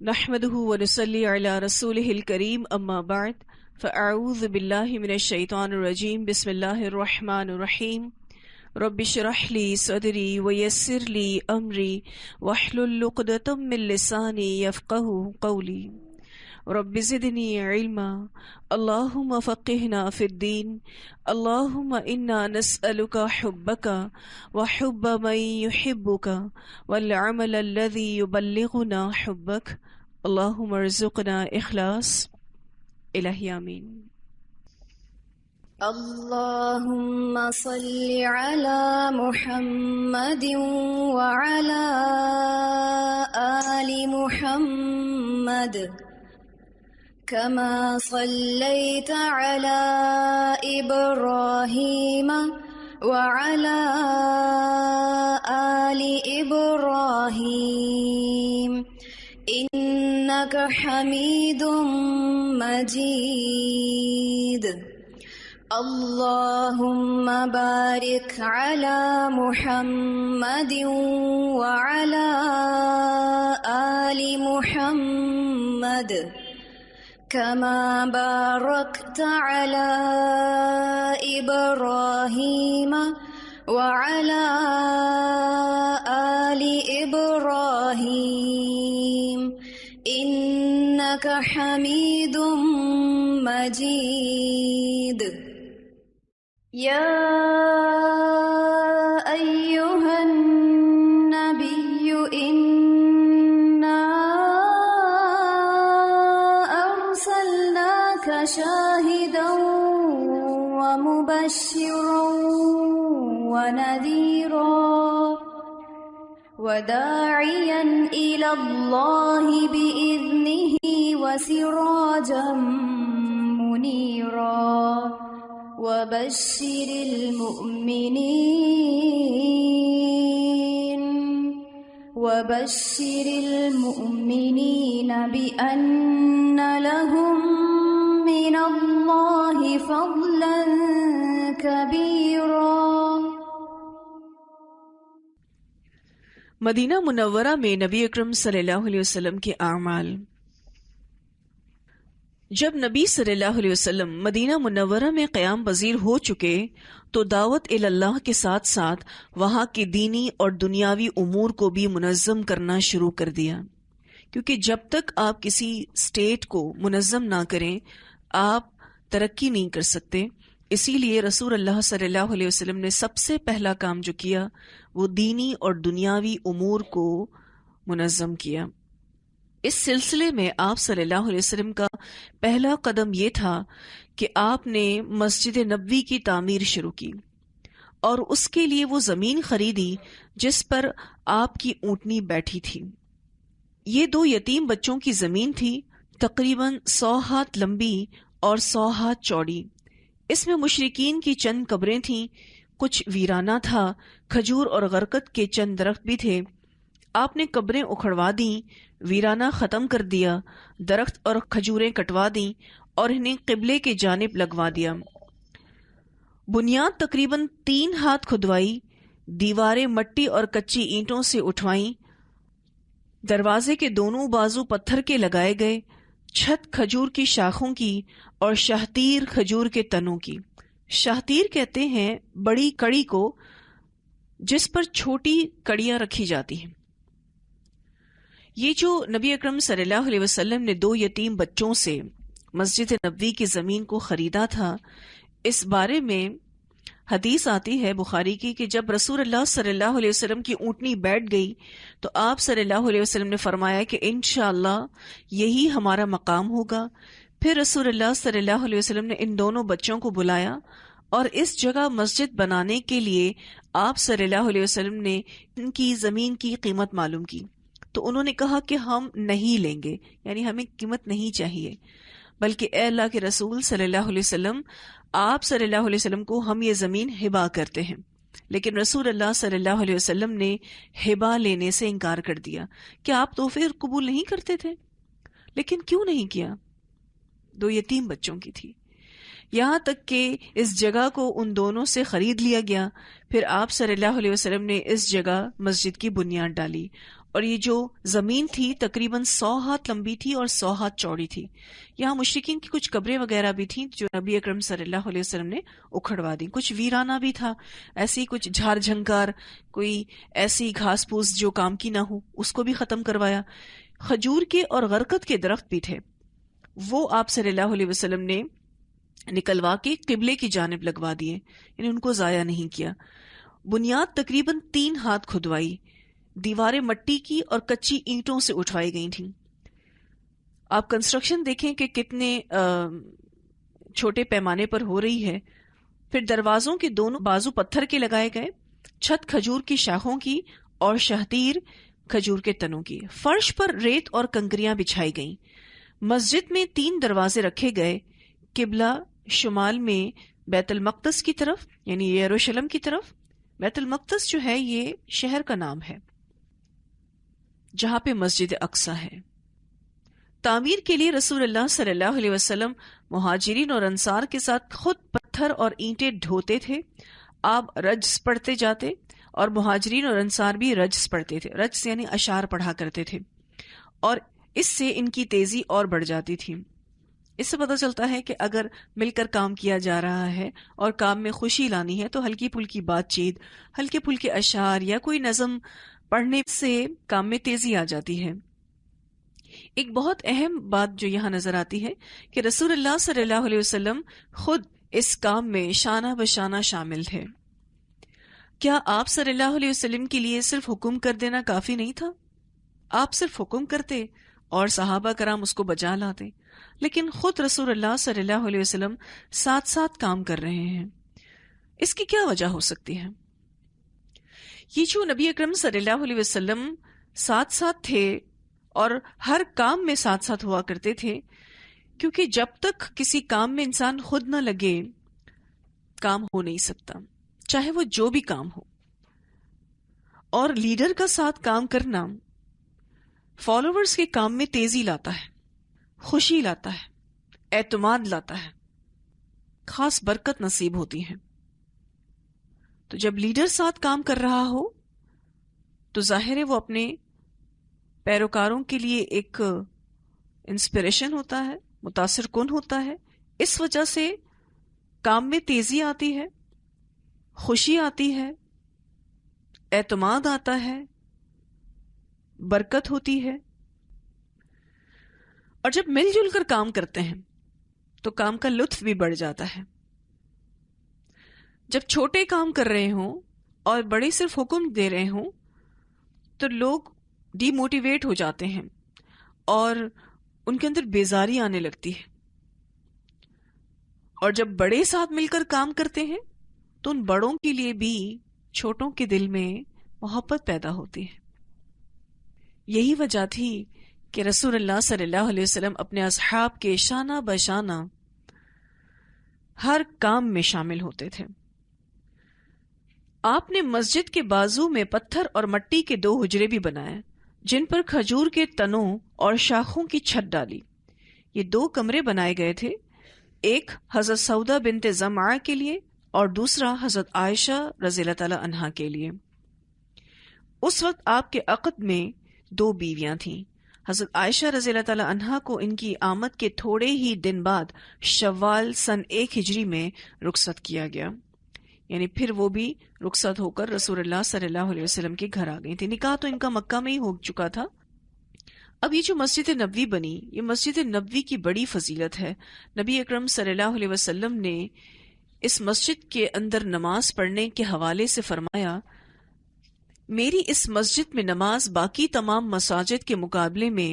نحمده ونصلي على رسوله الكريم اما بعد فاعوذ بالله من الشيطان الرجيم بسم الله الرحمن الرحيم رب اشرح لي صدري ويسر لي امري واحلل عقدة من لساني يفقهوا قولي رب زدني علما اللهم فقهنا في الدين اللهم إنا نسألك حبك وحب من يحبك والعمل الذي يبلغنا حبك اللهم ارزقنا إخلاص الہی آمین۔ اللهم صل على محمد وعلى آل محمد كما صليت على إبراهيم وعلى آل إبراهيم إنك حميد مجيد اللهم بارك على محمد وعلى آل محمد كما باركت على إبراهيم وعلى آل إبراهيم إنك حميد مجيد يا أيها النبي إنا أرسلناك شاهدا ومبشرا ونذيرا وداعيا إلى الله بإذنه وسراجا منيرا وبشر المؤمنين بأن لهم من الله فضلا كبيرا۔ مدینہ منورہ میں نبی اکرم صلی اللہ علیہ وسلم کے اعمال۔ جب نبی صلی اللہ علیہ وسلم مدینہ منورہ میں قیام پذیر ہو چکے تو دعوت اللہ کے ساتھ ساتھ وہاں کے دینی اور دنیاوی امور کو بھی منظم کرنا شروع کر دیا، کیونکہ جب تک آپ کسی اسٹیٹ کو منظم نہ کریں آپ ترقی نہیں کر سکتے۔ اسی لیے رسول اللہ صلی اللہ علیہ وسلم نے سب سے پہلا کام جو کیا وہ دینی اور دنیاوی امور کو منظم کیا۔ اس سلسلے میں آپ صلی اللہ علیہ وسلم کا پہلا قدم یہ تھا کہ آپ نے مسجد نبوی کی تعمیر شروع کی اور اس کے لیے وہ زمین خریدی جس پر آپ کی اونٹنی بیٹھی تھی۔ یہ 2 یتیم بچوں کی زمین تھی، تقریباً 100 ہاتھ لمبی اور 100 ہاتھ چوڑی۔ اس میں مشرکین کی چند قبریں تھیں، کچھ ویرانہ تھا، کھجور اور غرقد کے چند درخت بھی تھے۔ آپ نے قبریں اکھڑوا دیں، ویرانہ ختم کر دیا، درخت اور کھجوریں کٹوا دیں اور انہیں قبلے کے جانب لگوا دیا۔ بنیاد تقریباً 3 ہاتھ کھدوائی، دیواریں مٹی اور کچی اینٹوں سے اٹھوائیں، دروازے کے دونوں بازو پتھر کے لگائے گئے، چھت کھجور کی شاخوں کی اور شاہتیر کھجور کے تنوں کی۔ شاہتیر کہتے ہیں بڑی کڑی کو جس پر چھوٹی کڑیاں رکھی جاتی ہیں۔ یہ جو نبی اکرم صلی اللہ علیہ وسلم نے 2 یتیم بچوں سے مسجد نبوی کی زمین کو خریدا تھا، اس بارے میں حدیث آتی ہے بخاری کی کہ جب رسول اللہ صلی اللہ علیہ وسلم کی اونٹنی بیٹھ گئی تو آپ صلی اللہ علیہ وسلم نے فرمایا کہ انشاءاللہ یہی ہمارا مقام ہوگا۔ پھر رسول اللہ صلی اللہ علیہ وسلم نے ان دونوں بچوں کو بلایا اور اس جگہ مسجد بنانے کے لیے آپ صلی اللہ علیہ وسلم نے ان کی زمین کی قیمت معلوم کی، تو انہوں نے کہا کہ ہم نہیں لیں گے، یعنی ہمیں قیمت نہیں چاہیے، بلکہ اے اللہ کے رسول صلی اللہ علیہ وسلم، آپ صلی اللہ علیہ وسلم کو ہم یہ زمین ہبا کرتے ہیں۔ لیکن رسول اللہ صلی اللہ علیہ وسلم نے ہبا لینے سے انکار کر دیا کہ آپ تحفے قبول نہیں کرتے تھے۔ لیکن کیوں نہیں کیا؟ 2 یتیم بچوں کی تھی۔ یہاں تک کہ اس جگہ کو ان دونوں سے خرید لیا گیا۔ پھر آپ صلی اللہ علیہ وسلم نے اس جگہ مسجد کی بنیاد ڈالی اور یہ جو زمین تھی تقریباً 100 ہاتھ لمبی تھی اور 100 ہاتھ چوڑی تھی. یہاں مشرکین کی کچھ قبریں وغیرہ بھی تھیں جو نبی اکرم صلی اللہ علیہ وسلم نے اکھڑوا دی. کچھ ویرانہ بھی تھا، ایسی کچھ جھار جھنکار، کوئی ایسی گھاس پھوس جو کام کی نہ ہو اس کو بھی ختم کروایا. کھجور کے اور غرقد کے درخت بھی تھے، وہ آپ صلی اللہ علیہ وسلم نے نکلوا کے قبلے کی جانب لگوا دیے، یعنی ان کو ضائع نہیں کیا. بنیاد تقریباً 3 ہاتھ کھدوائی، دیواریں مٹی کی اور کچی اینٹوں سے اٹھوائی گئی تھیں. آپ کنسٹرکشن دیکھیں کہ کتنے چھوٹے پیمانے پر ہو رہی ہے. پھر دروازوں کے دونوں بازو پتھر کے لگائے گئے، چھت کھجور کی شاخوں کی اور شہتیر کھجور کے تنوں کی. فرش پر ریت اور کنکریاں بچھائی گئیں. مسجد میں 3 دروازے رکھے گئے، قبلہ شمال میں بیت المقدس کی طرف یعنی یروشلم کی طرف. بیت المقدس جو ہے یہ شہر کا نام ہے جہاں پہ مسجد اقصی ہے. تعمیر کے لیے رسول اللہ صلی اللہ علیہ وسلم مہاجرین اور انصار کے ساتھ خود پتھر اور اینٹیں ڈھوتے تھے. آپ رجز پڑھتے جاتے اور مہاجرین اور انصار بھی رجز پڑھتے تھے. رجز یعنی اشعار پڑھا کرتے تھے اور اس سے ان کی تیزی اور بڑھ جاتی تھی. اس سے پتہ چلتا ہے کہ اگر مل کر کام کیا جا رہا ہے اور کام میں خوشی لانی ہے تو ہلکی پھلکی بات چیت، ہلکے پھلکے اشعار یا کوئی نظم پڑھنے سے کام میں تیزی آ جاتی ہے. ایک بہت اہم بات جو یہاں نظر آتی ہے کہ رسول اللہ صلی اللہ علیہ وسلم خود اس کام میں شانہ بشانہ شامل تھے. کیا آپ صلی اللہ علیہ وسلم کے لیے صرف حکم کر دینا کافی نہیں تھا؟ آپ صرف حکم کرتے اور صحابہ کرام اس کو بجا لاتے، لیکن خود رسول اللہ صلی اللہ علیہ وسلم ساتھ ساتھ کام کر رہے ہیں. اس کی کیا وجہ ہو سکتی ہے؟ یہ جو نبی اکرم صلی اللہ علیہ وسلم ساتھ ساتھ تھے اور ہر کام میں ساتھ ساتھ ہوا کرتے تھے، کیونکہ جب تک کسی کام میں انسان خود نہ لگے کام ہو نہیں سکتا، چاہے وہ جو بھی کام ہو. اور لیڈر کا ساتھ کام کرنا فالوورز کے کام میں تیزی لاتا ہے، خوشی لاتا ہے، اعتماد لاتا ہے، خاص برکت نصیب ہوتی ہے. تو جب لیڈر ساتھ کام کر رہا ہو تو ظاہر ہے وہ اپنے پیروکاروں کے لیے ایک انسپریشن ہوتا ہے، متاثر کن ہوتا ہے. اس وجہ سے کام میں تیزی آتی ہے، خوشی آتی ہے، اعتماد آتا ہے، برکت ہوتی ہے. اور جب مل جل کر کام کرتے ہیں تو کام کا لطف بھی بڑھ جاتا ہے. جب چھوٹے کام کر رہے ہوں اور بڑے صرف حکم دے رہے ہوں تو لوگ ڈی موٹیویٹ ہو جاتے ہیں اور ان کے اندر بیزاری آنے لگتی ہے. اور جب بڑے ساتھ مل کر کام کرتے ہیں تو ان بڑوں کے لیے بھی چھوٹوں کے دل میں محبت پیدا ہوتی ہے. یہی وجہ تھی کہ رسول اللہ صلی اللہ علیہ وسلم اپنے اصحاب کے شانہ بشانہ ہر کام میں شامل ہوتے تھے. آپ نے مسجد کے بازو میں پتھر اور مٹی کے 2 حجرے بھی بنائے جن پر کھجور کے تنوں اور شاخوں کی چھت ڈالی. یہ 2 کمرے بنائے گئے تھے، ایک حضرت سودا بنت زمعہ کے لیے اور دوسرا حضرت عائشہ رضی اللہ تعالی عنہا کے لیے. اس وقت آپ کے عقد میں 2 بیویاں تھیں. حضرت عائشہ رضی اللہ تعالی عنہا کو ان کی آمد کے تھوڑے ہی دن بعد شوال سن 1 ہجری میں رخصت کیا گیا، یعنی پھر وہ بھی رخصت ہو کر رسول اللہ صلی اللہ علیہ وسلم کے گھر آ گئی تھی. نکاح تو ان کا مکہ میں ہی ہو چکا تھا. اب یہ جو مسجد نبوی بنی، یہ مسجد نبوی کی بڑی فضیلت ہے. نبی اکرم صلی اللہ علیہ وسلم نے اس مسجد کے اندر نماز پڑھنے کے حوالے سے فرمایا، میری اس مسجد میں نماز باقی تمام مساجد کے مقابلے میں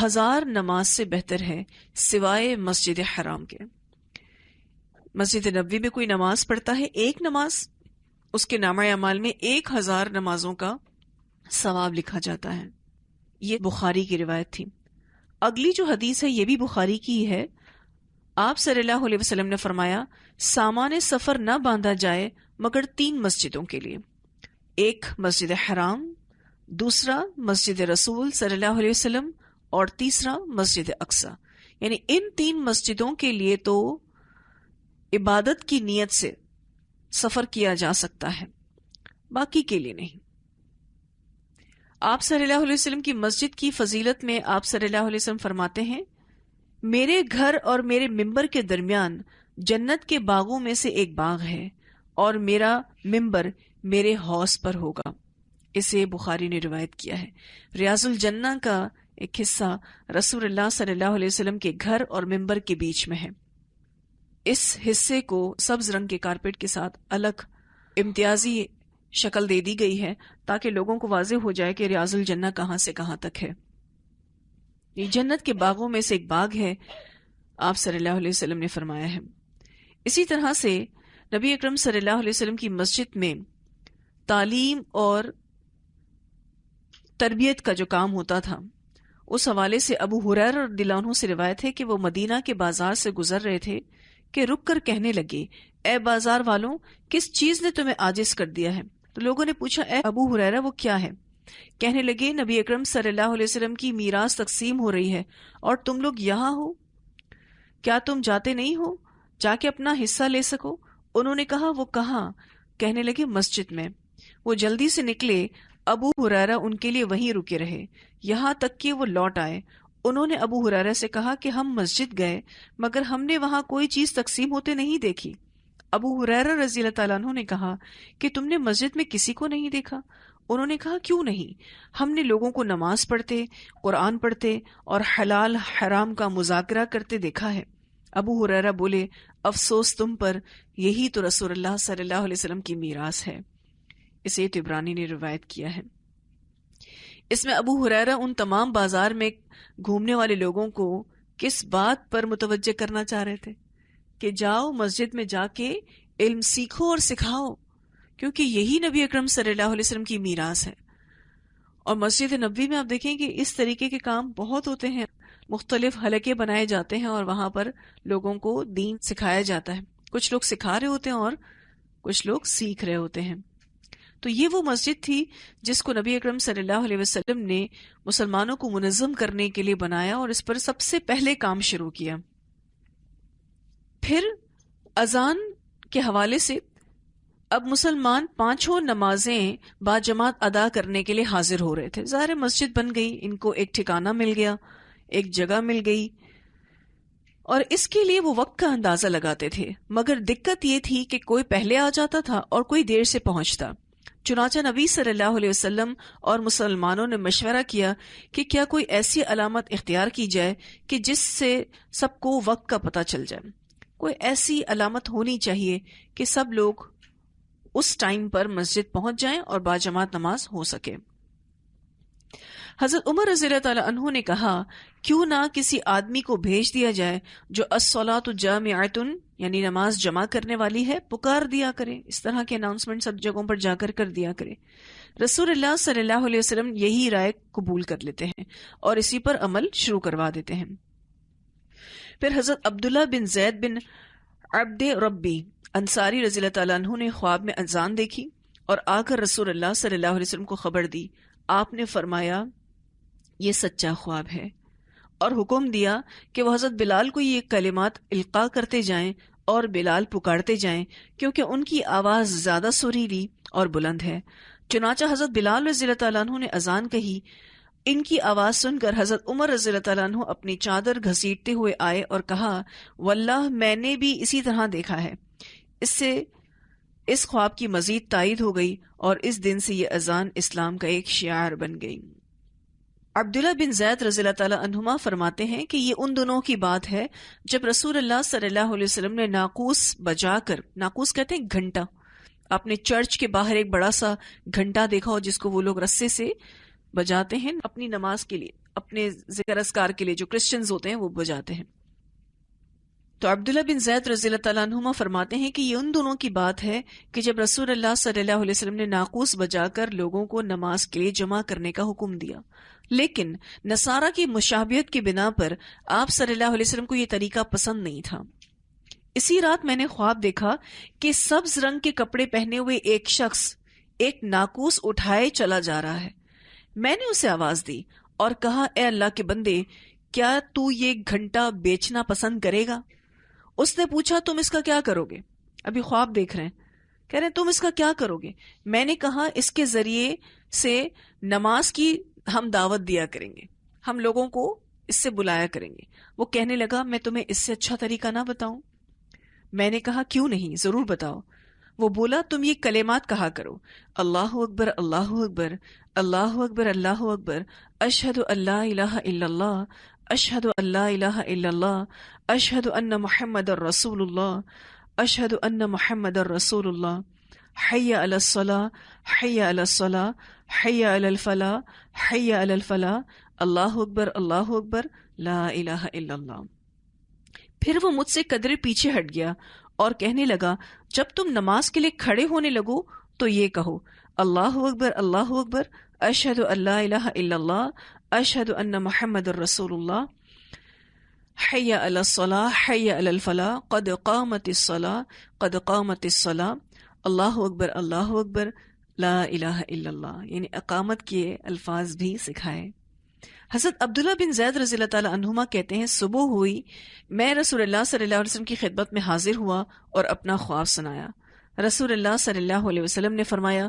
1000 نماز سے بہتر ہے سوائے مسجد حرام کے. مسجد نبوی میں کوئی نماز پڑھتا ہے، ایک نماز، اس کے نامہ اعمال میں 1000 نمازوں کا ثواب لکھا جاتا ہے. یہ بخاری کی روایت تھی. اگلی جو حدیث ہے یہ بھی بخاری کی ہے. آپ صلی اللہ علیہ وسلم نے فرمایا، سامان سفر نہ باندھا جائے مگر 3 مسجدوں کے لیے، ایک مسجد حرام، دوسرا مسجد رسول صلی اللہ علیہ وسلم اور تیسرا مسجد اقصی. یعنی ان 3 مسجدوں کے لیے تو عبادت کی نیت سے سفر کیا جا سکتا ہے، باقی کے لیے نہیں. آپ صلی اللہ علیہ وسلم کی مسجد کی فضیلت میں آپ صلی اللہ علیہ وسلم فرماتے ہیں، میرے گھر اور میرے ممبر کے درمیان جنت کے باغوں میں سے ایک باغ ہے، اور میرا ممبر میرے حوض پر ہوگا۔ اسے بخاری نے روایت کیا ہے۔ ریاض الجنہ کا ایک حصہ رسول اللہ صلی اللہ علیہ وسلم کے گھر اور ممبر کے بیچ میں ہے۔ اس حصے کو سبز رنگ کے کارپیٹ کے ساتھ الگ امتیازی شکل دے دی گئی ہے تاکہ لوگوں کو واضح ہو جائے کہ ریاض الجنہ کہاں سے کہاں تک ہے۔ یہ جنت کے باغوں میں سے ایک باغ ہے، آپ صلی اللہ علیہ وسلم نے فرمایا ہے۔ اسی طرح سے نبی اکرم صلی اللہ علیہ وسلم کی مسجد میں تعلیم اور تربیت کا جو کام ہوتا تھا، اس حوالے سے ابو ہریرہ رضی اللہ عنہ سے روایت ہے کہ وہ مدینہ کے بازار سے گزر رہے تھے کہ رک کر کہنے لگے، اے بازار والوں، کس چیز نے تمہیں عاجز کر دیا ہے؟ تو لوگوں نے پوچھا، اے ابو ہریرہ وہ کیا ہے؟ کہنے لگے، نبی اکرم صلی اللہ علیہ وسلم کی میراث تقسیم ہو رہی ہے اور تم لوگ یہاں ہو، کیا تم جاتے نہیں ہو جا کے اپنا حصہ لے سکو؟ انہوں نے کہا، وہ کہاں؟ کہنے لگے، مسجد میں۔ وہ جلدی سے نکلے، ابو ہریرہ ان کے لیے وہیں رکے رہے یہاں تک کہ وہ لوٹ آئے۔ انہوں نے ابو ہریرہ سے کہا کہ ہم مسجد گئے مگر ہم نے وہاں کوئی چیز تقسیم ہوتے نہیں دیکھی۔ ابو ہریرہ رضی اللہ تعالیٰ عنہ نے کہا کہ تم نے مسجد میں کسی کو نہیں دیکھا؟ انہوں نے کہا، کیوں نہیں، ہم نے لوگوں کو نماز پڑھتے، قرآن پڑھتے اور حلال حرام کا مذاکرہ کرتے دیکھا ہے۔ ابو ہریرہ بولے، افسوس تم پر، یہی تو رسول اللہ صلی اللہ علیہ وسلم کی میراث ہے۔ اسے طبرانی نے روایت کیا ہے۔ اس میں ابو ہریرہ ان تمام بازار میں گھومنے والے لوگوں کو کس بات پر متوجہ کرنا چاہ رہے تھے کہ جاؤ مسجد میں جا کے علم سیکھو اور سکھاؤ، کیونکہ یہی نبی اکرم صلی اللہ علیہ وسلم کی میراث ہے۔ اور مسجد نبوی میں آپ دیکھیں کہ اس طریقے کے کام بہت ہوتے ہیں، مختلف حلقے بنائے جاتے ہیں اور وہاں پر لوگوں کو دین سکھایا جاتا ہے۔ کچھ لوگ سکھا رہے ہوتے ہیں اور کچھ لوگ سیکھ رہے ہوتے ہیں۔ تو یہ وہ مسجد تھی جس کو نبی اکرم صلی اللہ علیہ وسلم نے مسلمانوں کو منظم کرنے کے لیے بنایا اور اس پر سب سے پہلے کام شروع کیا۔ پھر اذان کے حوالے سے اب مسلمان پانچوں نمازیں باجماعت ادا کرنے کے لیے حاضر ہو رہے تھے۔ ظاہر مسجد بن گئی، ان کو ایک ٹھکانہ مل گیا، ایک جگہ مل گئی، اور اس کے لیے وہ وقت کا اندازہ لگاتے تھے۔ مگر دقت یہ تھی کہ کوئی پہلے آ جاتا تھا اور کوئی دیر سے پہنچتا۔ چنانچہ نبی صلی اللہ علیہ وسلم اور مسلمانوں نے مشورہ کیا کہ کیا کوئی ایسی علامت اختیار کی جائے کہ جس سے سب کو وقت کا پتہ چل جائے۔ کوئی ایسی علامت ہونی چاہیے کہ سب لوگ اس ٹائم پر مسجد پہنچ جائیں اور باجماعت نماز ہو سکے۔ حضرت عمر رضی اللہ تعالیٰ عنہ نے کہا، کیوں نہ کسی آدمی کو بھیج دیا جائے جو الصلاۃ جامعۃ یعنی نماز جمع کرنے والی ہے، پکار دیا کرے۔ اس طرح کے اناؤنسمنٹ سب جگہوں پر جا کر دیا کرے۔ رسول اللہ صلی اللہ علیہ وسلم یہی رائے قبول کر لیتے ہیں اور اسی پر عمل شروع کروا دیتے ہیں۔ پھر حضرت عبداللہ بن زید بن عبد ربی انصاری رضی اللہ تعالیٰ عنہ نے خواب میں اذان دیکھی اور آ کر رسول اللہ صلی اللہ علیہ وسلم کو خبر دی۔ آپ نے فرمایا، یہ سچا خواب ہے، اور حکم دیا کہ وہ حضرت بلال کو یہ کلمات القاء کرتے جائیں اور بلال پکارتے جائیں، کیونکہ ان کی آواز زیادہ سریلی اور بلند ہے۔ چنانچہ حضرت بلال رضی اللہ تعالیٰ عنہ نے اذان کہی۔ ان کی آواز سن کر حضرت عمر رضی اللہ تعالیٰ عنہ اپنی چادر گھسیٹتے ہوئے آئے اور کہا، واللہ میں نے بھی اسی طرح دیکھا ہے۔ اس سے اس خواب کی مزید تائید ہو گئی اور اس دن سے یہ اذان اسلام کا ایک شعار بن گئی۔ عبداللہ بن زید رضی اللہ تعالیٰ عنہما فرماتے ہیں کہ یہ ان دنوں کی بات ہے جب رسول اللہ صلی اللہ علیہ وسلم نے ناقوس بجا کر، ناقوس کہتے ہیں گھنٹا، آپ نے چرچ کے باہر ایک بڑا سا گھنٹا دیکھا ہو جس کو وہ لوگ رسے سے بجاتے ہیں اپنی نماز کے لیے، اپنے ذکر اذکار کے لیے، جو کرسچنز ہوتے ہیں وہ بجاتے ہیں۔ تو عبداللہ بن زید رضی اللہ تعالیٰ عنہما فرماتے ہیں کہ یہ ان دنوں کی بات ہے کہ جب رسول اللہ صلی اللہ علیہ وسلم نے ناقوس بجا کر لوگوں کو نماز کے لیے جمع کرنے کا حکم دیا، لیکن نصارہ کی مشابہت کی بنا پر آپ صلی اللہ علیہ وسلم کو یہ طریقہ پسند نہیں تھا۔ اسی رات میں نے خواب دیکھا کہ سبز رنگ کے کپڑے پہنے ہوئے ایک شخص ایک ناقوس اٹھائے چلا جا رہا ہے۔ میں نے اسے آواز دی اور کہا، اے اللہ کے بندے، کیا تو یہ گھنٹا بیچنا پسند کرے گا؟ اس نے پوچھا، تم اس کا کیا کرو گے؟ ابھی خواب دیکھ رہے ہیں، کہہ رہے ہیں تم اس کا کیا کرو گے؟ میں نے کہا، اس کے ذریعے سے نماز کی ہم دعوت دیا کریں گے، ہم لوگوں کو اس سے بلایا کریں گے۔ وہ کہنے لگا میں تمہیں اس سے اچھا طریقہ نہ بتاؤں؟ میں نے کہا کیوں نہیں، ضرور بتاؤ۔ وہ بولا تم یہ کلمات کہا کرو، اللہ اکبر اللہ اکبر اللہ اکبر اللہ اکبر، اشہد ان لا الہ الا اللہ، اشہد ان لا الہ الا اللہ، اشہد ان محمد الرسول اللہ، اشہد ان محمد الرسول اللہ، حی علی الصلاۃ حی علی الصلاۃ حی علی الفلاح حی علی الفلاح، اللہ اکبر لا الہ الا اللہ۔ پھر وہ مجھ سے قدرے پیچھے ہٹ گیا اور کہنے لگا جب تم نماز کے لیے کھڑے ہونے لگو تو یہ کہو، اللہ اکبر اشہد ان لا الہ الا اللہ، اشہد ان محمد الرسول اللہ، حی علی الصلاۃ حی علی الفلاح، قد قامت الصلاۃ قد قامت الصلاۃ، اللہ اکبر لا الہ الا اللہ، یعنی اقامت کے الفاظ بھی سکھائے۔ حضرت عبداللہ بن زید رضی اللہ تعالیٰ عنہما کہتے ہیں صبح ہوئی، میں رسول اللہ صلی اللہ علیہ وسلم کی خدمت میں حاضر ہوا اور اپنا خواب سنایا۔ رسول اللہ صلی اللہ علیہ وسلم نے فرمایا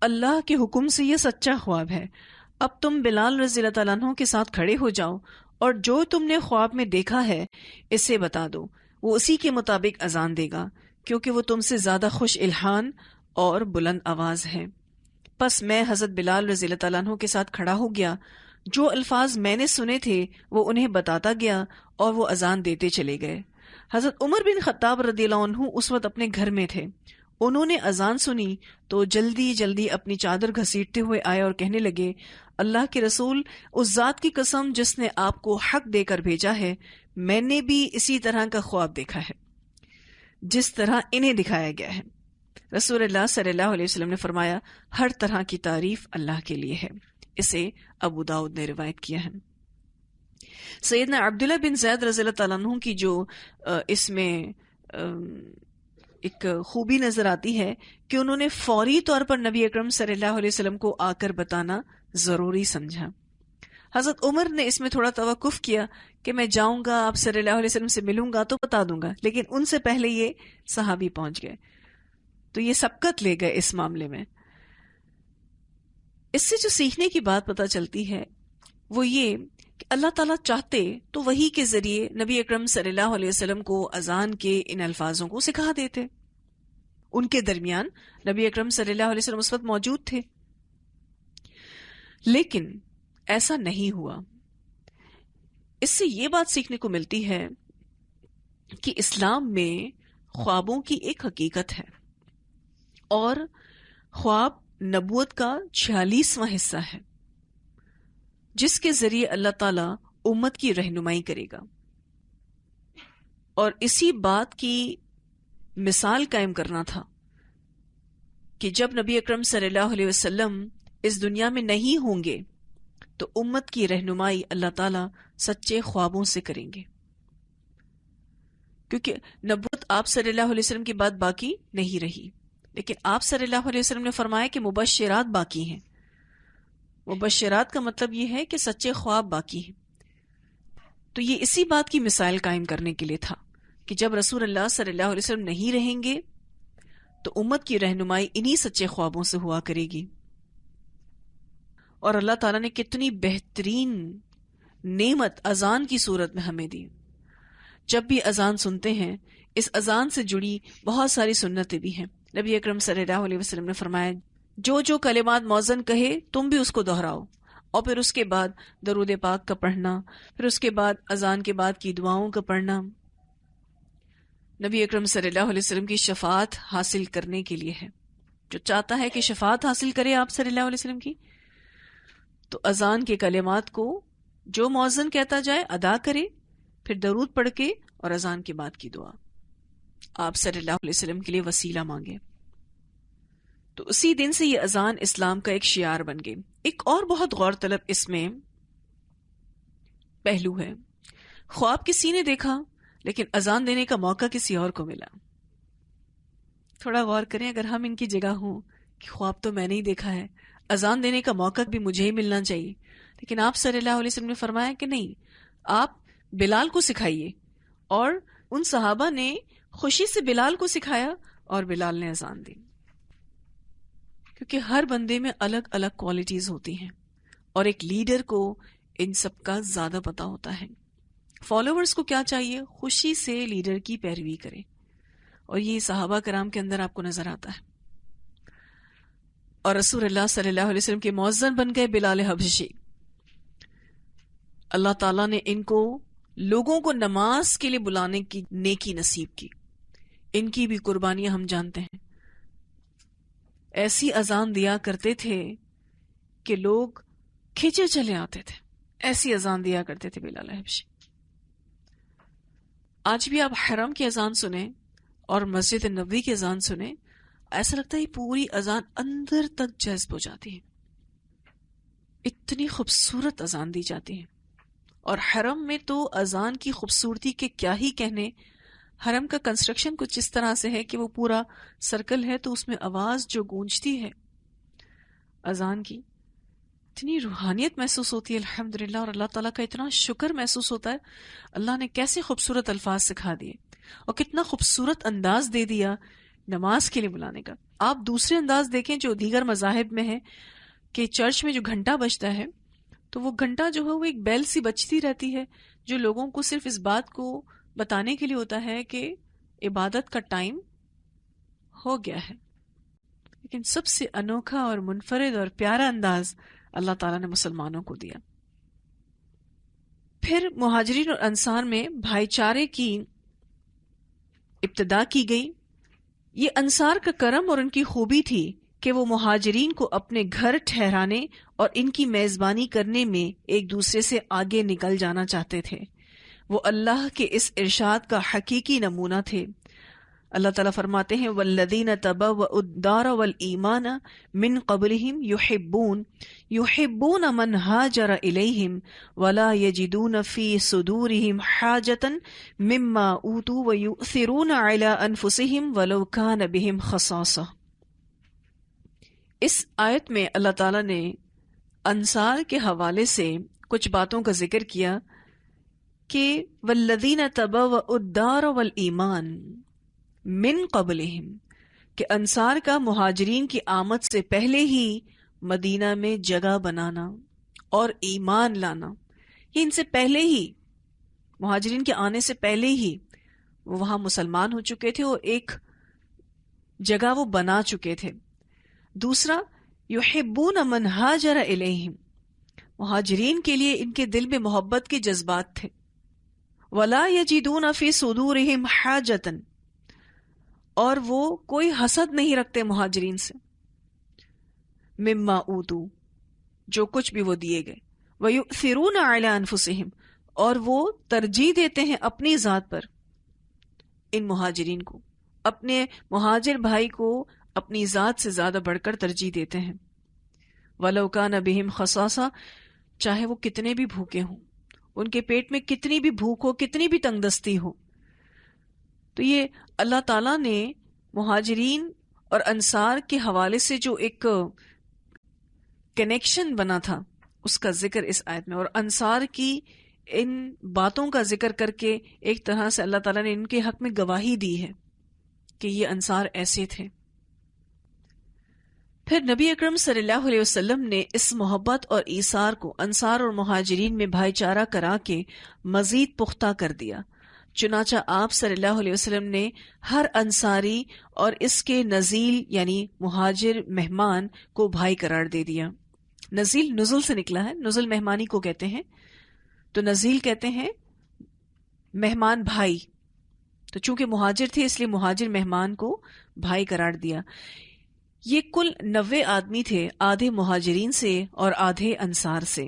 اللہ کے حکم سے یہ سچا خواب ہے، اب تم بلال رضی اللہ تعالیٰ عنہ کے ساتھ کھڑے ہو جاؤ اور جو تم نے خواب میں دیکھا ہے اسے بتا دو، وہ اسی کے مطابق اذان دے گا کیونکہ وہ تم سے زیادہ خوش الحان اور بلند آواز ہے۔ پس میں حضرت بلال رضی اللہ تعالیٰ عنہ کے ساتھ کھڑا ہو گیا، جو الفاظ میں نے سنے تھے وہ انہیں بتاتا گیا اور وہ اذان دیتے چلے گئے۔ حضرت عمر بن خطاب رضی اللہ عنہ اس وقت اپنے گھر میں تھے، انہوں نے اذان سنی تو جلدی جلدی اپنی چادر گھسیٹتے ہوئے آئے اور کہنے لگے اللہ کے رسول، اس ذات کی قسم جس نے آپ کو حق دے کر بھیجا ہے، میں نے بھی اسی طرح کا خواب دیکھا ہے جس طرح انہیں دکھایا گیا ہے۔ رسول اللہ صلی اللہ علیہ وسلم نے فرمایا ہر طرح کی تعریف اللہ کے لیے ہے۔ اسے ابو داؤد نے روایت کیا ہے۔ سیدنا عبداللہ بن زید رضی اللہ تعالیٰ عنہ کی جو اس میں ایک خوبی نظر آتی ہے کہ انہوں نے فوری طور پر نبی اکرم صلی اللہ علیہ وسلم کو آ کر بتانا ضروری سمجھا۔ حضرت عمر نے اس میں تھوڑا توقف کیا کہ میں جاؤں گا، آپ صلی اللہ علیہ وسلم سے ملوں گا تو بتا دوں گا، لیکن ان سے پہلے یہ صحابی پہنچ گئے تو یہ سبقت لے گئے اس معاملے میں۔ اس سے جو سیکھنے کی بات پتہ چلتی ہے وہ یہ کہ اللہ تعالیٰ چاہتے تو وحی کے ذریعے نبی اکرم صلی اللہ علیہ وسلم کو اذان کے ان الفاظوں کو سکھا دیتے۔ ان کے درمیان نبی اکرم صلی اللہ علیہ وسلم اس وقت موجود تھے، لیکن ایسا نہیں ہوا۔ اس سے یہ بات سیکھنے کو ملتی ہے کہ اسلام میں خوابوں کی ایک حقیقت ہے اور خواب نبوت کا 46واں حصہ ہے جس کے ذریعے اللہ تعالیٰ امت کی رہنمائی کرے گا، اور اسی بات کی مثال قائم کرنا تھا کہ جب نبی اکرم صلی اللہ علیہ وسلم اس دنیا میں نہیں ہوں گے تو امت کی رہنمائی اللہ تعالیٰ سچے خوابوں سے کریں گے، کیونکہ نبوت آپ صلی اللہ علیہ وسلم کی بات باقی نہیں رہی، لیکن آپ صلی اللہ علیہ وسلم نے فرمایا کہ مبشرات باقی ہیں۔ مبشرات کا مطلب یہ ہے کہ سچے خواب باقی ہیں۔ تو یہ اسی بات کی مثال قائم کرنے کے لیے تھا کہ جب رسول اللہ صلی اللہ علیہ وسلم نہیں رہیں گے تو امت کی رہنمائی انہی سچے خوابوں سے ہوا کرے گی۔ اور اللہ تعالیٰ نے کتنی بہترین نعمت اذان کی صورت میں ہمیں دی۔ جب بھی اذان سنتے ہیں اس اذان سے جڑی بہت ساری سنتیں بھی ہیں۔ نبی اکرم صلی اللہ علیہ وسلم نے فرمایا جو کلمات مؤذن کہے تم بھی اس کو دہراؤ، اور پھر اس کے بعد درود پاک کا پڑھنا، پھر اس کے بعد اذان کے بعد کی دعاؤں کا پڑھنا نبی اکرم صلی اللہ علیہ وسلم کی شفاعت حاصل کرنے کے لیے ہے۔ جو چاہتا ہے کہ شفاعت حاصل کرے آپ صلی اللہ علیہ وسلم کی تو اذان کے کلمات کو جو مؤذن کہتا جائے ادا کرے، پھر درود پڑھ کے اور اذان کے بعد کی دعا آپ صلی اللہ علیہ وسلم کے لیے وسیلہ مانگے۔ تو اسی دن سے یہ اذان اسلام کا ایک شعار بن گئی۔ ایک اور بہت غور طلب اس میں پہلو ہے، خواب کسی نے دیکھا لیکن اذان دینے کا موقع کسی اور کو ملا۔ تھوڑا غور کریں، اگر ہم ان کی جگہ ہوں کہ خواب تو میں نے ہی دیکھا ہے، اذان دینے کا موقع بھی مجھے ہی ملنا چاہیے، لیکن آپ صلی اللہ علیہ وسلم نے فرمایا کہ نہیں، آپ بلال کو سکھائیے، اور ان صحابہ نے خوشی سے بلال کو سکھایا اور بلال نے اذان دی۔ کیونکہ ہر بندے میں الگ الگ کوالٹیز ہوتی ہیں، اور ایک لیڈر کو ان سب کا زیادہ پتہ ہوتا ہے۔ فالوورز کو کیا چاہیے؟ خوشی سے لیڈر کی پیروی کرے، اور یہ صحابہ کرام کے اندر آپ کو نظر آتا ہے۔ اور رسول اللہ صلی اللہ علیہ وسلم کے مؤذن بن گئے بلال حبشی۔ اللہ تعالیٰ نے ان کو لوگوں کو نماز کے لیے بلانے کی نیکی نصیب کی۔ ان کی بھی قربانیاں ہم جانتے ہیں، ایسی اذان دیا کرتے تھے کہ لوگ کھینچے چلے آتے تھے، ایسی اذان دیا کرتے تھے بلال حبشی۔ آج بھی آپ حرم کی اذان سنیں اور مسجد نبوی کی اذان سنیں، ایسا لگتا ہے یہ پوری اذان اندر تک جذب ہو جاتی ہے، اتنی خوبصورت اذان دی جاتی ہے۔ اور حرم میں تو اذان کی خوبصورتی کے کیا ہی کہنے۔ حرم کا کنسٹرکشن کچھ اس طرح سے ہے کہ وہ پورا سرکل ہے، تو اس میں آواز جو گونجتی ہے اذان کی، اتنی روحانیت محسوس ہوتی ہے الحمدللہ، اور اللہ تعالیٰ کا اتنا شکر محسوس ہوتا ہے، اللہ نے کیسے خوبصورت الفاظ سکھا دیے اور کتنا خوبصورت انداز دے دیا نماز کے لیے بلانے کا۔ آپ دوسرے انداز دیکھیں جو دیگر مذاہب میں ہے، کہ چرچ میں جو گھنٹا بجتا ہے تو وہ گھنٹا جو ہے وہ ایک بیل سی بجتی رہتی ہے، جو لوگوں کو صرف اس بات کو بتانے کے لیے ہوتا ہے کہ عبادت کا ٹائم ہو گیا ہے۔ لیکن سب سے انوکھا اور منفرد اور پیارا انداز اللہ تعالیٰ نے مسلمانوں کو دیا۔ پھر مہاجرین اور انصار میں بھائی چارے کی ابتدا کی گئی۔ یہ انصار کا کرم اور ان کی خوبی تھی کہ وہ مہاجرین کو اپنے گھر ٹھہرانے اور ان کی میزبانی کرنے میں ایک دوسرے سے آگے نکل جانا چاہتے تھے۔ وہ اللہ کے اس ارشاد کا حقیقی نمونہ تھے۔ اللہ تعالیٰ فرماتے ہیں والذین تبوؤا الدار والایمان من قبلہم یحبون من ہاجر الیہم ولا یجدون فی صدورہم حاجۃ مما اوتوا ویؤثرون علی انفسہم ولو کان بہم خصاصہ۔ اس آیت میں اللہ تعالیٰ نے انصار کے حوالے سے کچھ باتوں کا ذکر کیا کہ والذین تبوؤا الدار والایمان من قبلہم، کہ انصار کا مہاجرین کی آمد سے پہلے ہی مدینہ میں جگہ بنانا اور ایمان لانا، یہ ان سے پہلے ہی، مہاجرین کے آنے سے پہلے ہی وہ وہاں مسلمان ہو چکے تھے اور ایک جگہ وہ بنا چکے تھے۔ دوسرا یحبون من ہاجر الیہم، مہاجرین کے لیے ان کے دل میں محبت کے جذبات تھے۔ ولا یجدون فی صدورہم حاجۃ، اور وہ کوئی حسد نہیں رکھتے مہاجرین سے، مما اوتو، جو کچھ بھی وہ دیے گئے، ویؤثرون علی انفسہم، اور وہ ترجیح دیتے ہیں اپنی ذات پر، ان مہاجرین کو، اپنے مہاجر بھائی کو اپنی ذات سے زیادہ بڑھ کر ترجیح دیتے ہیں۔ ولو کان بہم خصاصہ، چاہے وہ کتنے بھی بھوکے ہوں، ان کے پیٹ میں کتنی بھی بھوک ہو، کتنی بھی تنگ دستی ہو۔ تو یہ اللہ تعالیٰ نے مہاجرین اور انصار کے حوالے سے جو ایک کنیکشن بنا تھا اس کا ذکر اس آیت میں، اور انصار کی ان باتوں کا ذکر کر کے ایک طرح سے اللہ تعالیٰ نے ان کے حق میں گواہی دی ہے کہ یہ انصار ایسے تھے۔ پھر نبی اکرم صلی اللہ علیہ وسلم نے اس محبت اور ایثار کو انصار اور مہاجرین میں بھائی چارہ کرا کے مزید پختہ کر دیا۔ چنانچہ آپ صلی اللہ علیہ وسلم نے ہر انصاری اور اس کے نزیل یعنی مہاجر مہمان کو بھائی قرار دے دیا۔ نزیل نزل سے نکلا ہے، نزل مہمانی کو کہتے ہیں، تو نزیل کہتے ہیں مہمان بھائی، تو چونکہ مہاجر تھے اس لیے مہاجر مہمان کو بھائی قرار دیا۔ یہ کل 90 آدمی تھے، آدھے مہاجرین سے اور آدھے انصار سے۔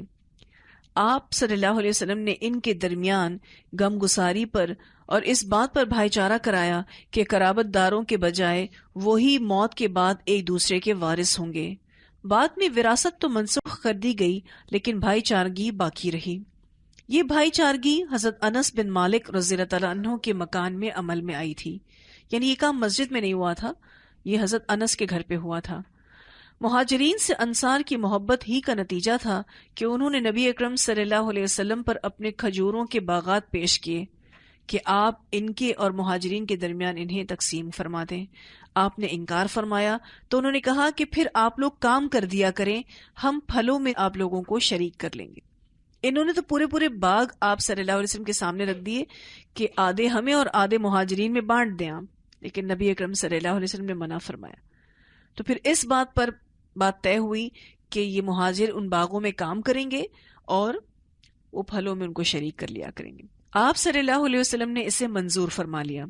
آپ صلی اللہ علیہ وسلم نے ان کے درمیان غم گساری پر اور اس بات پر بھائی چارہ کرایا کہ قرابت داروں کے بجائے وہی موت کے بعد ایک دوسرے کے وارث ہوں گے۔ بعد میں وراثت تو منسوخ کر دی گئی لیکن بھائی چارگی باقی رہی۔ یہ بھائی چارگی حضرت انس بن مالک رضی اللہ تعالیٰ عنہ کے مکان میں عمل میں آئی تھی، یعنی یہ کام مسجد میں نہیں ہوا تھا، یہ حضرت انس کے گھر پہ ہوا تھا۔ مہاجرین سے انصار کی محبت ہی کا نتیجہ تھا کہ انہوں نے نبی اکرم صلی اللہ علیہ وسلم پر اپنے کھجوروں کے باغات پیش کیے کہ آپ ان کے اور مہاجرین کے درمیان انہیں تقسیم فرما دیں۔ آپ نے انکار فرمایا تو انہوں نے کہا کہ پھر آپ لوگ کام کر دیا کریں، ہم پھلوں میں آپ لوگوں کو شریک کر لیں گے۔ انہوں نے تو پورے باغ آپ صلی اللہ علیہ وسلم کے سامنے رکھ دیے کہ آدھے ہمیں اور آدھے مہاجرین میں بانٹ دیں آپ، لیکن نبی اکرم صلی اللہ علیہ وسلم نے منع فرمایا۔ تو پھر اس بات پر بات طے ہوئی کہ یہ مہاجر ان باغوں میں کام کریں گے اور وہ پھلوں میں ان کو شریک کر لیا کریں گے۔ آپ صلی اللہ علیہ وسلم نے اسے منظور فرما لیا۔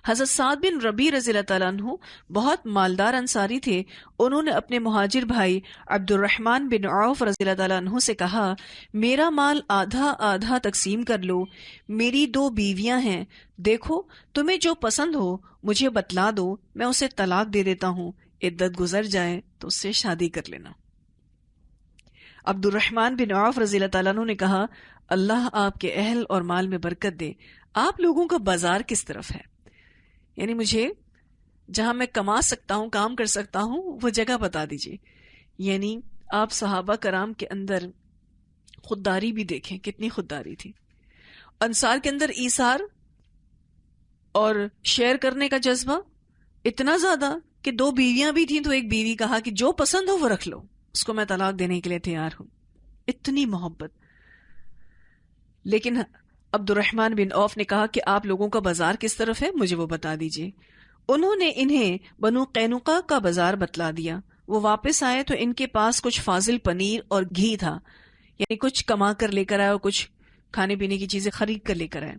حضرت سعد بن ربیع رضی اللہ تعالیٰ عنہ بہت مالدار انصاری تھے۔ انہوں نے اپنے مہاجر بھائی عبد الرحمن بن عوف رضی اللہ تعالیٰ عنہ سے کہا، میرا مال آدھا آدھا تقسیم کر لو، میری 2 بیویاں ہیں، دیکھو تمہیں جو پسند ہو مجھے بتلا دو، میں اسے طلاق دے دیتا ہوں، عدت گزر جائے تو اس سے شادی کر لینا۔ عبد الرحمن بن عوف رضی اللہ تعالیٰ عنہ نے کہا، اللہ آپ کے اہل اور مال میں برکت دے، آپ لوگوں کا بازار کس طرف ہے؟ یعنی مجھے جہاں میں کما سکتا ہوں، کام کر سکتا ہوں، وہ جگہ بتا دیجئے۔ یعنی آپ صحابہ کرام کے اندر خودداری بھی دیکھیں، کتنی خودداری تھی۔ انصار کے اندر ایثار اور شیئر کرنے کا جذبہ اتنا زیادہ کہ 2 بیویاں بھی تھیں تو ایک بیوی کہا کہ جو پسند ہو وہ رکھ لو، اس کو میں طلاق دینے کے لیے تیار ہوں، اتنی محبت۔ لیکن عبد الرحمن بن عوف نے کہا کہ آپ لوگوں کا بازار کس طرف ہے، مجھے وہ بتا دیجئے۔ انہوں نے انہیں بنو قینقاع کا بازار بتلا دیا۔ وہ واپس آئے تو ان کے پاس کچھ فاضل پنیر اور گھی تھا، یعنی کچھ کما کر لے کر آئے اور کچھ کھانے پینے کی چیزیں خرید کر لے کر آئے۔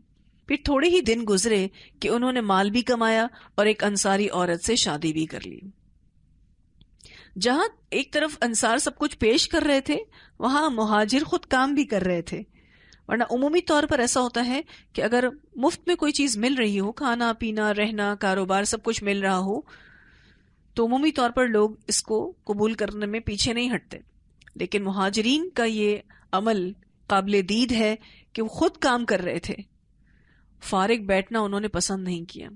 پھر تھوڑے ہی دن گزرے کہ انہوں نے مال بھی کمایا اور ایک انصاری عورت سے شادی بھی کر لی۔ جہاں ایک طرف انصار سب کچھ پیش کر رہے تھے، وہاں مہاجر خود کام بھی کر رہے تھے۔ ورنہ عمومی طور پر ایسا ہوتا ہے کہ اگر مفت میں کوئی چیز مل رہی ہو، کھانا پینا رہنا کاروبار سب کچھ مل رہا ہو، تو عمومی طور پر لوگ اس کو قبول کرنے میں پیچھے نہیں ہٹتے۔ لیکن مہاجرین کا یہ عمل قابل دید ہے کہ وہ خود کام کر رہے تھے، فارغ بیٹھنا انہوں نے پسند نہیں کیا۔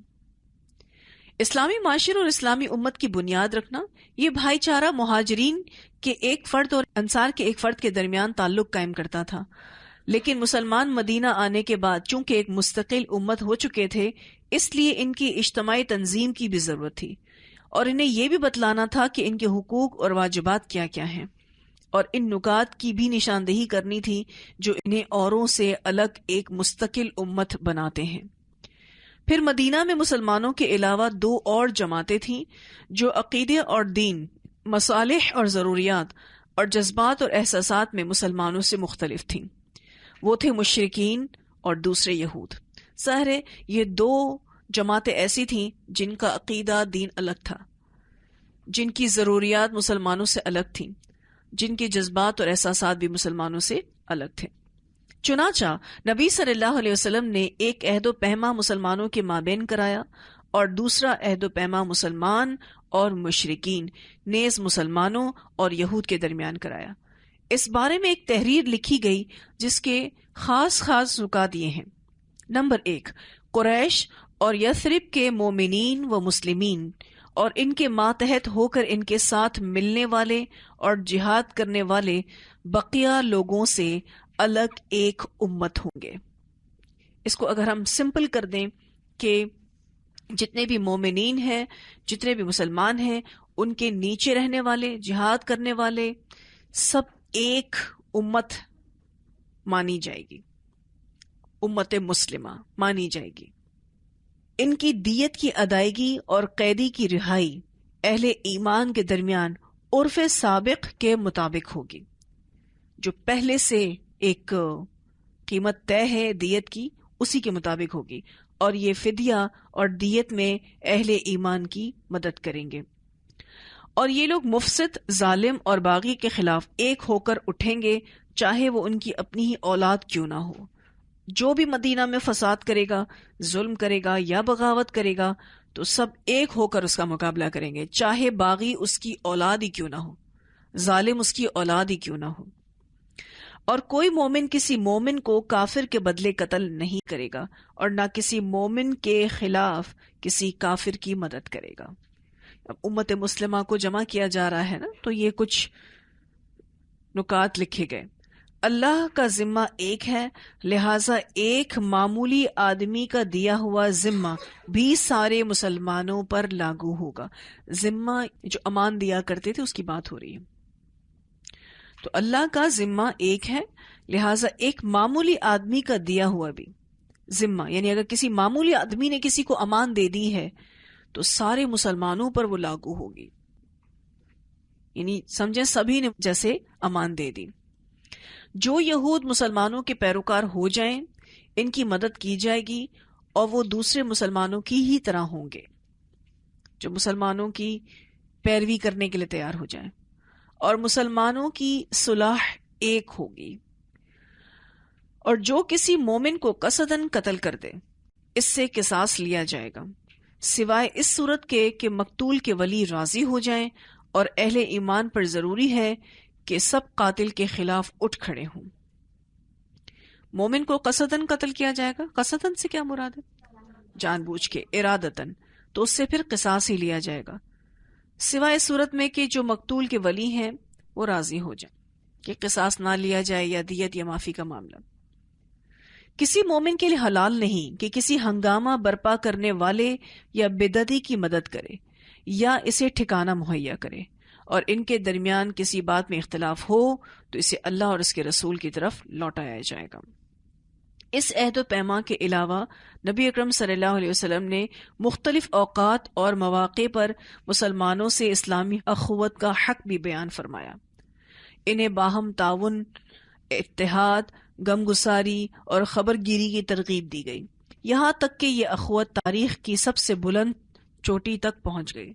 اسلامی معاشرے اور اسلامی امت کی بنیاد رکھنا، یہ بھائی چارہ مہاجرین کے ایک فرد اور انصار کے ایک فرد کے درمیان تعلق قائم کرتا تھا۔ لیکن مسلمان مدینہ آنے کے بعد چونکہ ایک مستقل امت ہو چکے تھے، اس لیے ان کی اجتماعی تنظیم کی بھی ضرورت تھی، اور انہیں یہ بھی بتلانا تھا کہ ان کے حقوق اور واجبات کیا کیا ہیں، اور ان نکات کی بھی نشاندہی کرنی تھی جو انہیں اوروں سے الگ ایک مستقل امت بناتے ہیں۔ پھر مدینہ میں مسلمانوں کے علاوہ 2 اور جماعتیں تھیں جو عقیدے اور دین، مصالح اور ضروریات اور جذبات اور احساسات میں مسلمانوں سے مختلف تھیں۔ وہ تھے مشرکین اور دوسرے یہود۔ ظاہر ہے یہ 2 جماعتیں ایسی تھیں جن کا عقیدہ دین الگ تھا، جن کی ضروریات مسلمانوں سے الگ تھیں، جن کے جذبات اور احساسات بھی مسلمانوں سے الگ تھے۔ چنانچہ نبی صلی اللہ علیہ وسلم نے ایک عہد و پیما مسلمانوں کے مابین کرایا اور دوسرا عہد و پیما مسلمان اور مشرکین نیز مسلمانوں اور یہود کے درمیان کرایا۔ اس بارے میں ایک تحریر لکھی گئی جس کے خاص نکات یہ ہیں۔ نمبر 1، قریش اور یثرب کے مومنین و مسلمین اور ان کے ماتحت ہو کر ان کے ساتھ ملنے والے اور جہاد کرنے والے بقیہ لوگوں سے الگ ایک امت ہوں گے۔ اس کو اگر ہم سمپل کر دیں کہ جتنے بھی مومنین ہیں، جتنے بھی مسلمان ہیں، ان کے نیچے رہنے والے، جہاد کرنے والے، سب ایک امت مانی جائے گی، امت مسلمہ مانی جائے گی۔ ان کی دیت کی ادائیگی اور قیدی کی رہائی اہل ایمان کے درمیان عرف سابق کے مطابق ہوگی۔ جو پہلے سے ایک قیمت طے ہے دیت کی، اسی کے مطابق ہوگی، اور یہ فدیہ اور دیت میں اہل ایمان کی مدد کریں گے۔ اور یہ لوگ مفسد، ظالم اور باغی کے خلاف ایک ہو کر اٹھیں گے، چاہے وہ ان کی اپنی ہی اولاد کیوں نہ ہو۔ جو بھی مدینہ میں فساد کرے گا، ظلم کرے گا یا بغاوت کرے گا، تو سب ایک ہو کر اس کا مقابلہ کریں گے، چاہے باغی اس کی اولاد ہی کیوں نہ ہو، ظالم اس کی اولاد ہی کیوں نہ ہو۔ اور کوئی مومن کسی مومن کو کافر کے بدلے قتل نہیں کرے گا، اور نہ کسی مومن کے خلاف کسی کافر کی مدد کرے گا۔ اب امت مسلمہ کو جمع کیا جا رہا ہے نا، تو یہ کچھ نکات لکھے گئے۔ اللہ کا ذمہ ایک ہے، لہٰذا ایک معمولی آدمی کا دیا ہوا ذمہ بھی سارے مسلمانوں پر لاگو ہوگا۔ ذمہ جو امان دیا کرتے تھے اس کی بات ہو رہی ہے۔ تو اللہ کا ذمہ ایک ہے، لہٰذا ایک معمولی آدمی کا دیا ہوا بھی ذمہ، یعنی اگر کسی معمولی آدمی نے کسی کو امان دے دی ہے تو سارے مسلمانوں پر وہ لاگو ہوگی، یعنی سمجھیں سبھی نے جیسے امان دے دی۔ جو یہود مسلمانوں کے پیروکار ہو جائیں ان کی مدد کی جائے گی اور وہ دوسرے مسلمانوں کی ہی طرح ہوں گے، جو مسلمانوں کی پیروی کرنے کے لیے تیار ہو جائیں، اور مسلمانوں کی صلح ایک ہوگی۔ اور جو کسی مومن کو قصداً قتل کر دے اس سے قصاص لیا جائے گا، سوائے اس صورت کے کہ مقتول کے ولی راضی ہو جائیں، اور اہل ایمان پر ضروری ہے کہ سب قاتل کے خلاف اٹھ کھڑے ہوں۔ مومن کو قصداً قتل کیا جائے گا، قصداً سے کیا مراد ہے؟ جان بوجھ کے، ارادتاً، تو اس سے پھر قصاص ہی لیا جائے گا، سوائے اس صورت میں کہ جو مقتول کے ولی ہیں وہ راضی ہو جائیں کہ قصاص نہ لیا جائے یا دیت یا معافی کا معاملہ۔ کسی مومن کے لیے حلال نہیں کہ کسی ہنگامہ برپا کرنے والے یا بدعتی کی مدد کرے یا اسے ٹھکانہ مہیا کرے، اور ان کے درمیان کسی بات میں اختلاف ہو تو اسے اللہ اور اس کے رسول کی طرف لوٹایا جائے گا۔ اس عہد و پیمان کے علاوہ نبی اکرم صلی اللہ علیہ وسلم نے مختلف اوقات اور مواقع پر مسلمانوں سے اسلامی اخوت کا حق بھی بیان فرمایا۔ انہیں باہم تعاون، اتحاد، غمگساری اور خبرگیری کی ترغیب دی گئی، یہاں تک کہ یہ اخوت تاریخ کی سب سے بلند چوٹی تک پہنچ گئی۔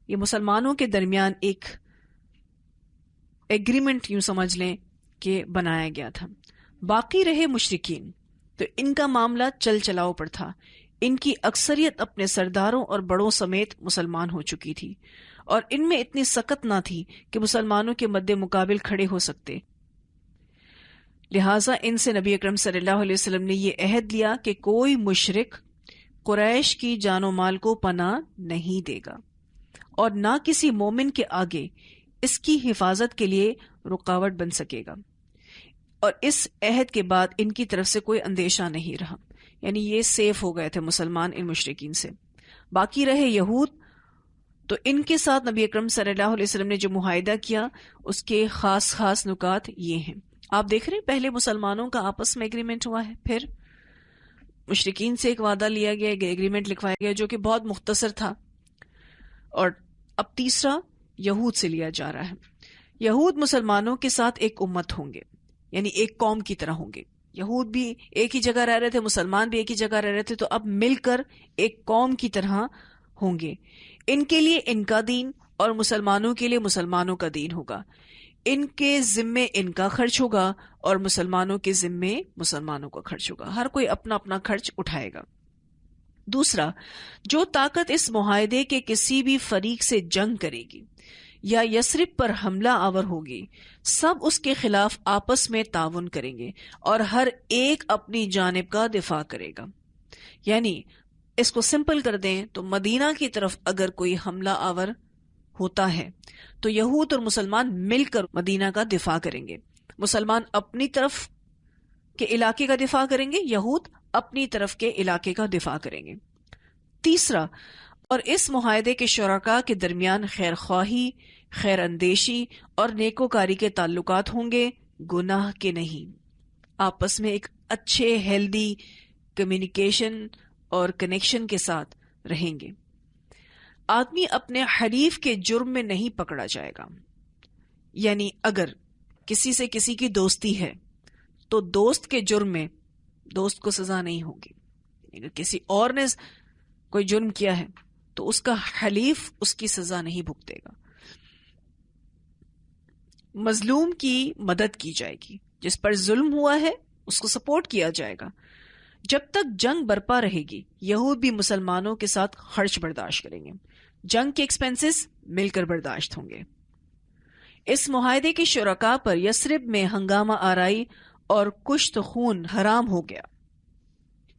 یہ مسلمانوں کے درمیان ایک ایگریمنٹ یوں سمجھ لیں کہ بنایا گیا تھا۔ باقی رہے مشرکین تو ان کا معاملہ چل چلاؤ پر تھا۔ ان کی اکثریت اپنے سرداروں اور بڑوں سمیت مسلمان ہو چکی تھی، اور ان میں اتنی سخت نہ تھی کہ مسلمانوں کے مد مقابل کھڑے ہو سکتے، لہٰذا ان سے نبی اکرم صلی اللہ علیہ وسلم نے یہ عہد لیا کہ کوئی مشرک قریش کی جان و مال کو پناہ نہیں دے گا، اور نہ کسی مومن کے آگے اس کی حفاظت کے لیے رکاوٹ بن سکے گا۔ اور اس عہد کے بعد ان کی طرف سے کوئی اندیشہ نہیں رہا، یعنی یہ سیف ہو گئے تھے مسلمان ان مشرکین سے۔ باقی رہے یہود تو ان کے ساتھ نبی اکرم صلی اللہ علیہ وسلم نے جو معاہدہ کیا اس کے خاص خاص نکات یہ ہیں۔ آپ دیکھ رہے ہیں پہلے مسلمانوں کا آپس میں ایگریمنٹ ہوا ہے، پھر مشرکین سے ایک وعدہ لیا گیا، ایگریمنٹ لکھوایا گیا جو کہ بہت مختصر تھا، اور اب تیسرا یہود سے لیا جا رہا ہے۔ یہود مسلمانوں کے ساتھ ایک امت ہوں گے، یعنی ایک قوم کی طرح ہوں گے۔ یہود بھی ایک ہی جگہ رہ رہے تھے، مسلمان بھی ایک ہی جگہ رہ رہے تھے، تو اب مل کر ایک قوم کی طرح ہوں گے۔ ان کے لیے ان کا دین اور مسلمانوں کے لیے مسلمانوں کا دین ہوگا، ان کے ذمے ان کا خرچ ہوگا اور مسلمانوں کے ذمے مسلمانوں کا خرچ ہوگا، ہر کوئی اپنا اپنا خرچ اٹھائے گا۔ دوسرا، جو طاقت اس معاہدے کے کسی بھی فریق سے جنگ کرے گی یا یثرب پر حملہ آور ہوگی، سب اس کے خلاف آپس میں تعاون کریں گے اور ہر ایک اپنی جانب کا دفاع کرے گا۔ یعنی اس کو سمپل کر دیں تو مدینہ کی طرف اگر کوئی حملہ آور ہوتا ہے تو یہود اور مسلمان مل کر مدینہ کا دفاع کریں گے۔ مسلمان اپنی طرف کے علاقے کا دفاع کریں گے، یہود اپنی طرف کے علاقے کا دفاع کریں گے۔ تیسرا، اور اس معاہدے کے شرکاء کے درمیان خیر خواہی، خیر اندیشی اور نیکوکاری کے تعلقات ہوں گے، گناہ کے نہیں۔ آپس میں ایک اچھے ہیلدی کمیونیکیشن اور کنیکشن کے ساتھ رہیں گے۔ آدمی اپنے حریف کے جرم میں نہیں پکڑا جائے گا، یعنی اگر کسی سے کسی کی دوستی ہے تو دوست کے جرم میں دوست کو سزا نہیں ہوگی۔ اگر کسی اور نے کوئی جرم کیا ہے تو اس کا حلیف اس کی سزا نہیں بھگتے گا۔ مظلوم کی مدد کی جائے گی، جس پر ظلم ہوا ہے اس کو سپورٹ کیا جائے گا۔ جب تک جنگ برپا رہے گی یہود بھی مسلمانوں کے ساتھ خرچ برداشت کریں گے، جنگ کے ایکسپنسز مل کر برداشت ہوں گے۔ اس معاہدے کے شرکاء پر یثرب میں ہنگامہ آرائی اور کشت خون حرام ہو گیا۔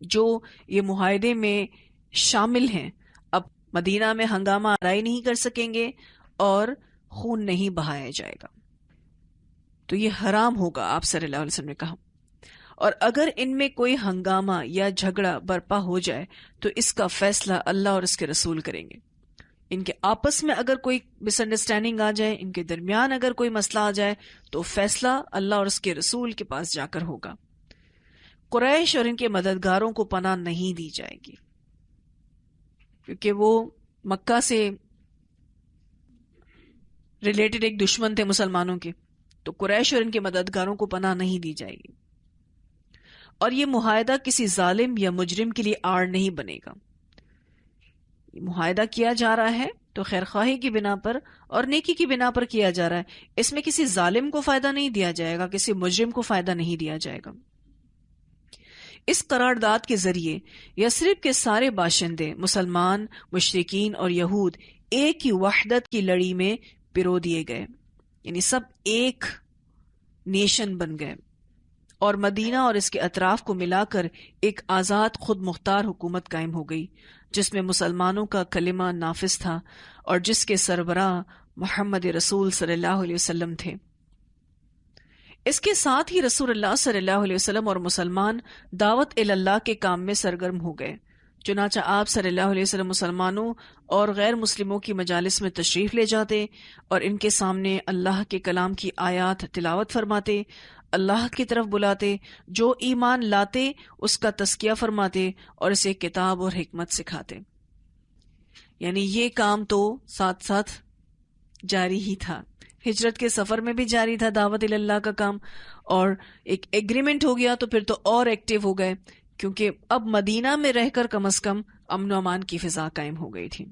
جو یہ معاہدے میں شامل ہیں اب مدینہ میں ہنگامہ آرائی نہیں کر سکیں گے اور خون نہیں بہایا جائے گا۔ تو یہ حرام ہوگا، آپ صلی اللہ علیہ وسلم نے کہا. اور اگر ان میں کوئی ہنگامہ یا جھگڑا برپا ہو جائے تو اس کا فیصلہ اللہ اور اس کے رسول کریں گے. ان کے آپس میں اگر کوئی مس انڈرسٹینڈنگ آ جائے، ان کے درمیان اگر کوئی مسئلہ آ جائے تو فیصلہ اللہ اور اس کے رسول کے پاس جا کر ہوگا. قریش اور ان کے مددگاروں کو پناہ نہیں دی جائے گی، کیونکہ وہ مکہ سے ریلیٹڈ ایک دشمن تھے مسلمانوں کے، تو قریش اور ان کے مددگاروں کو پناہ نہیں دی جائے گی. اور یہ معاہدہ کسی ظالم یا مجرم کے لیے آڑ نہیں بنے گا. یہ معاہدہ کیا جا رہا ہے تو خیر خواہی کی بنا پر اور نیکی کی بنا پر کیا جا رہا ہے. اس میں کسی ظالم کو فائدہ نہیں دیا جائے گا، کسی مجرم کو فائدہ نہیں دیا جائے گا. اس قرارداد کے ذریعے یثرب کے سارے باشندے، مسلمان، مشرکین اور یہود ایک ہی وحدت کی لڑی میں پرو دیے گئے، یعنی سب ایک نیشن بن گئے، اور مدینہ اور اس کے اطراف کو ملا کر ایک آزاد خود مختار حکومت قائم ہو گئی، جس میں مسلمانوں کا کلمہ نافذ تھا اور جس کے سربراہ محمد رسول صلی اللہ علیہ وسلم تھے. اس کے ساتھ ہی رسول اللہ صلی اللہ علیہ وسلم اور مسلمان دعوت اللہ کے کام میں سرگرم ہو گئے. چنانچہ آپ صلی اللہ علیہ وسلم مسلمانوں اور غیر مسلموں کی مجالس میں تشریف لے جاتے اور ان کے سامنے اللہ کے کلام کی آیات تلاوت فرماتے، اللہ کی طرف بلاتے، جو ایمان لاتے اس کا تزکیہ فرماتے اور اسے کتاب اور حکمت سکھاتے. یعنی یہ کام تو ساتھ ساتھ جاری ہی تھا، ہجرت کے سفر میں بھی جاری تھا دعوت اللہ کا کام، اور ایک ایگریمنٹ ہو گیا تو پھر تو اور ایکٹیو ہو گئے، کیونکہ اب مدینہ میں رہ کر کم از کم امن و امان کی فضا قائم ہو گئی تھی.